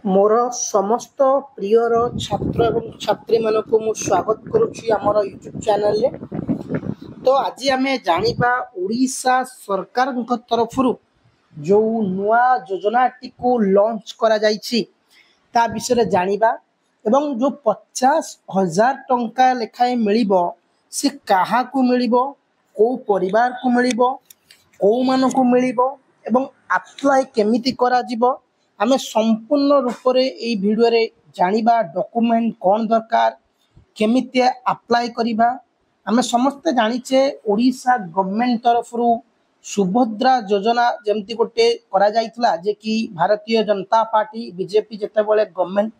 मोर समस्त प्रियर छात्र एवं छात्री मानक मु स्वागत करुच्ची आमर यूट्यूब चैनल रे। तो आज आम जाना उड़ीसा सरकार तरफ जो नुआ योजना टी को लॉन्च करा जाइछि ता विषय जानिबा एवं जो 50,000 टंका लेखाएं मिलिबो से काहाकू मिलिबो को परिवार को मिलिबो को मानकू मिलिबो एवं अप्लाई केमिति करा जिवो आमे संपूर्ण रूप से यही भिडियो रे जानिबा डॉक्यूमेंट कौन दरकार केमिति अप्लाई करिबा। आमे समस्त जानिचे ओडिशा गवर्नमेंट तरफ सुभद्रा योजना जमती गोटे करा जाइतला जे कि भारतीय जनता पार्टी बीजेपी जेते बेले गवर्नमेंट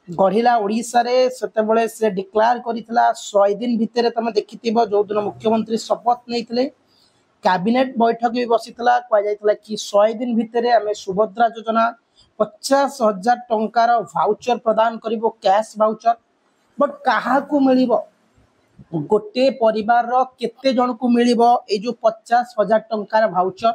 गढ़िला ओडिशा रे सेते बेले से डिक्लेयर करितला 100 दिन भितर तमे देखिथिबो जो दिन मुख्यमंत्री शपथ नैथिले कैबिनेट बैठक भी बसीला कहुला कि 100 दिन भितर आम सुभद्रा योजना 50,000 टंकार भाउचर प्रदान करिबो कैश भाउचर बट काहाकू मिलिबो गोटे परिवार रो केते जन को मिलिबो ए जो 50,000 टंकार भाउचर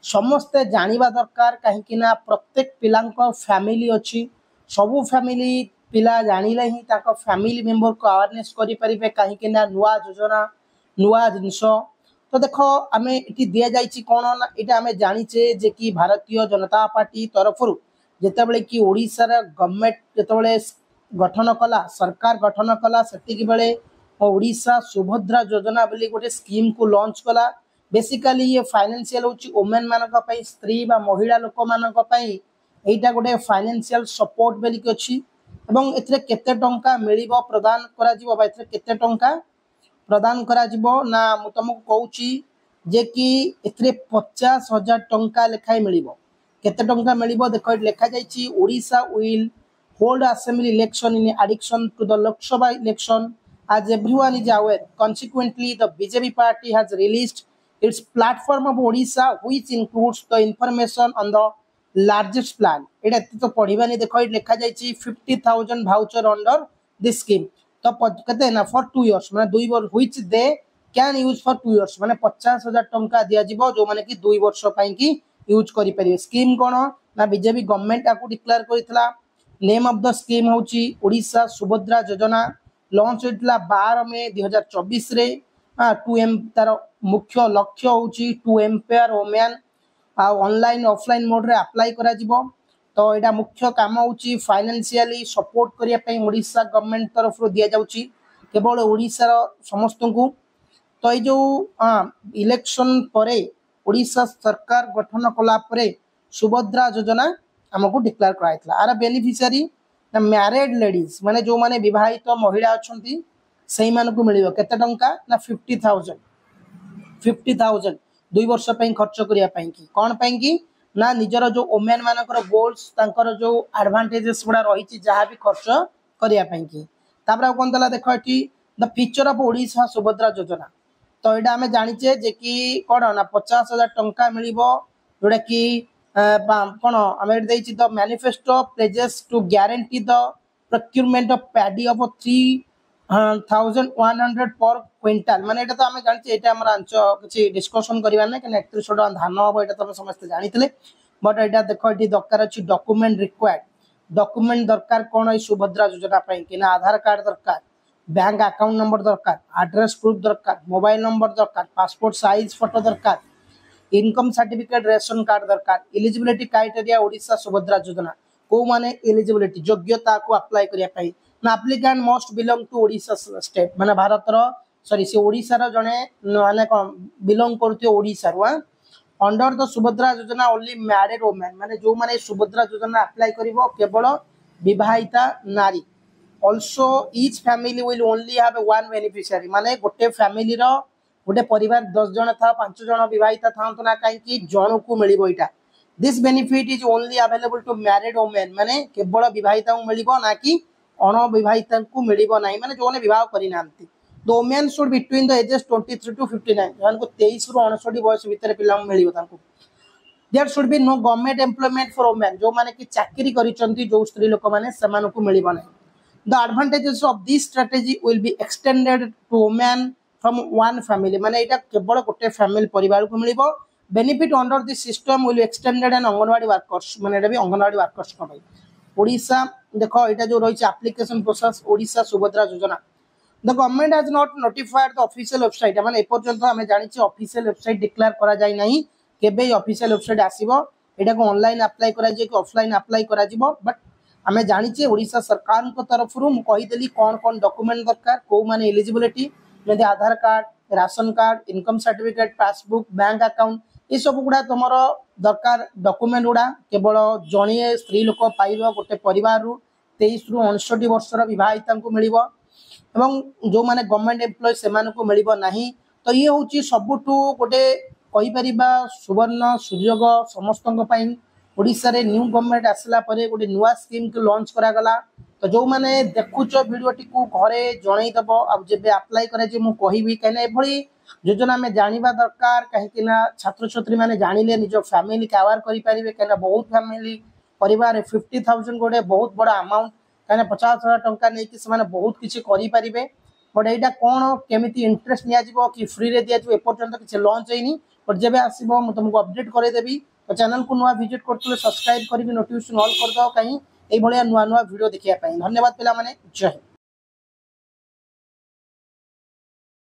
समस्ते जानिबा दरकार कहीं ना प्रत्येक पिलांको फैमिली अच्छी सबू फैमिली पिला जानिले ही ताको फैमिली मेंबर को अवेयरनेस करि परिबे कहीं ना नुआ योजना नुआ जिंस। तो देखो आमे इटी दिया जाइछि कोन ना इटा आमे जानिचे जे कि भारतीय जनता पार्टी तरफ जेतेबेले कि ओडिसा रा गवर्नमेंट जेतेबेले गठन कला सरकार गठन कला सेतिकी बेले ओडिशा सुभद्रा योजना बोली गोटे स्कीम को लॉन्च कला। बेसिकली ये फाइनेंशियल होची वुमेन मानक पई स्त्री बा महिला लोक मानक पई एटा गोटे फाइनेंशियल सपोर्ट बोली कि अछि एवं एथरे केते टंका मिलिबो प्रदान करा जिवो बा एथरे केते टंका प्रदान करा जिवो ना मु तुमको कहूची जे कि एथरे 50,000 टंका लेखाई मिलिबो केते टंका मिलिबो देखो लेखा जाइछि Odisha will hold assembly election in addition to the Lok Sabha election as everyone is aware consequently the BJP party has released its platform of Odisha which includes the information on the largest plan एटा तो पढिबानी देखो लेखा जाइछि 50,000 voucher under this scheme तो कते ना for 2 years माने 2 वर्ष which they can use for 2 years माने 50,000 टंका दिया जिवो जो माने कि 2 वर्ष पई की यूज करि परिबे। स्कीम कोन ना बीजेपी गवर्नमेंट आकु डिक्लेयर करितला नेम ऑफ द स्कीम होची ओडिशा सुभद्रा योजना लॉन्च होइतला 12 मई 2024 रे 2M तार मुख्य लक्ष्य होची 2 empower women online offline mode रे अप्लाई करा जिवो। तो एटा मुख्य काम होची फाइनेंशियली सपोर्ट करिया पई ओडिशा गवर्नमेंट तरफ रो दिया जाउची केवल ओडिशा रो समस्त को। तो ए जो इलेक्शन परे ओडिशा सरकार गठन कला परे सुभद्रा योजना हमको डिक्लेयर कराइतला आर बेनिफिशियरी ना मैरिड लेडीज माने जो माने विवाहित तो महिला अछंती सही मान को मिलिबो केते टंका ना 50,000 2 वर्ष पई खर्च करिया पई की कोन पई की ना निजर जो वुमेन मानकर गोल्स तांकर जो एडवांटेजेस गुडा रहिछि जहा भी खर्च करिया पई की तापर कोन दला देखो एठी the feature of Odisha Subhadra योजना। तो एटा हमें जानिचे जे कि कोन ना 50,000 टंका मिलिबो जोडा कि कोन हमें देछि the manifesto pledges to guarantee the procurement of paddy of 3,100 per quintal माने एटा तो हमें जानिचे एटा हमर आंच किछि डिस्कशन करिवा ना कि 31 टका धान हो एटा तो समस्त जानितले बट एटा देखो एटी दरकार अछि डॉक्यूमेंट रिक्वायर्ड डॉक्यूमेंट दरकार कोन ए सुभद्रा योजना पई कि ना आधार कार्ड दरकार बैंक अकाउंट नंबर दरकार एड्रेस प्रूफ दरकार मोबाइल नंबर दरकार पासपोर्ट साइज फोटो दरकार इनकम सर्टिफिकेट रेशन कार्ड दरकार एलिजिबिलिटी क्राइटेरिया ओडिशा सुभद्रा योजना को माने एलिजिबिलिटी योग्यता को अप्लाई करिया पई ना applicant must belong to Odisha state माने भारत रो सॉरी से ओडिशा रो जने माने बिलोंग करथि ओडिशा रो अंडर द सुभद्रा योजना ओनली मैरिड वुमेन माने जो माने सुभद्रा योजना अप्लाई करिवो केवल विवाहिता नारी also each family will only have one beneficiary माने गोटे फैमिली रो गोटे परिवार 10 जन था 5 जन विवाहिता थांतो ना काई कि जन को मिलिबो इटा this benefit is only available to married women माने केवल विवाहिता को मिलिबो ना कि अनविवाहिता को मिलिबो नाही माने जोने विवाह करि नांती। The women should between the ages 23 to 59 जन को 23 रु 59 वर्ष भीतर पिला मिलिबो तांको there should be no government employment for women जो माने कि चाकरी करिसंती जो स्त्री लोक माने समान को मिलिबो नाही। The advantages of this strategy will be extended to women from one family माने एटा केवल गोटे फैमिली परिवार को मिलिबो benefit under this system will be extended and anganwadi workers माने एटा भी अंगनवाड़ी वर्कर्स को भाई ओडिशा देख यहाँ जो रही एप्लिकेशन प्रोसेस ओडिशा सुभद्रा योजना the government has not notified the official website माने एपर्यंत आम जानी ऑफिशियल वेबसाइट डिक्लेयर करा जाय नहीं केबे ऑफिशियल वेबसाइट आसीबो एटा को ऑनलाइन अप्लाई करा जाय कि ऑफलाइन अप्लाई करा जिवो बट आम जानी ओडिशा सरकार को तरफ कहीदेली कौन कौन डॉक्यूमेंट दरकार कौ माने एलिजिबिलिटी जैसे Aadhaar card ration card income certificate passbook bank account ये सब गुड़ा तुम दरकार डॉक्यूमेंट गुड़ा केवल जड़े स्त्री लोक पाइब गोटे परिवार 23 रु 59 वर्षर विवाहिता को मिल जो माने गवर्नमेंट एम्प्लॉय से मिल ना तो ये हूँ सबुठू गोटे कहीपर सुवर्ण सुजोग समस्त ओडिशा रे न्यू गवर्नमेंट आसला परे गोटे नुआ स्कीम को लॉन्च करागला तो जो मैंने देखुच भिडियोटी को घरे जनईदब आब अप्लाई करी कहीं योजना में जाना दरकार कहीं छात्र छात्री मैंने जानिले निज फैमिली के अवेयर करेंगे कहीं बहुत फैमिली परिवार 50,000 गोटे बहुत बड़ा अमाउंट कहीं 50,000 टंका नहीं कि बहुत किसी करें बट यहाँ कौन केमी इंटरेस्ट निजी कि फ्री रे दिया एपर्यंत किसी लॉन्च होनी बट जब आसो मुझे तुमको अपडेट करदेवी तो चैनल को नुआ विजिट करते सब्सक्राइब करके नोटिफिकेशन ऑल करदे कहीं नुआ नुआ वीडियो देखा धन्यवाद पिला जय हिंद।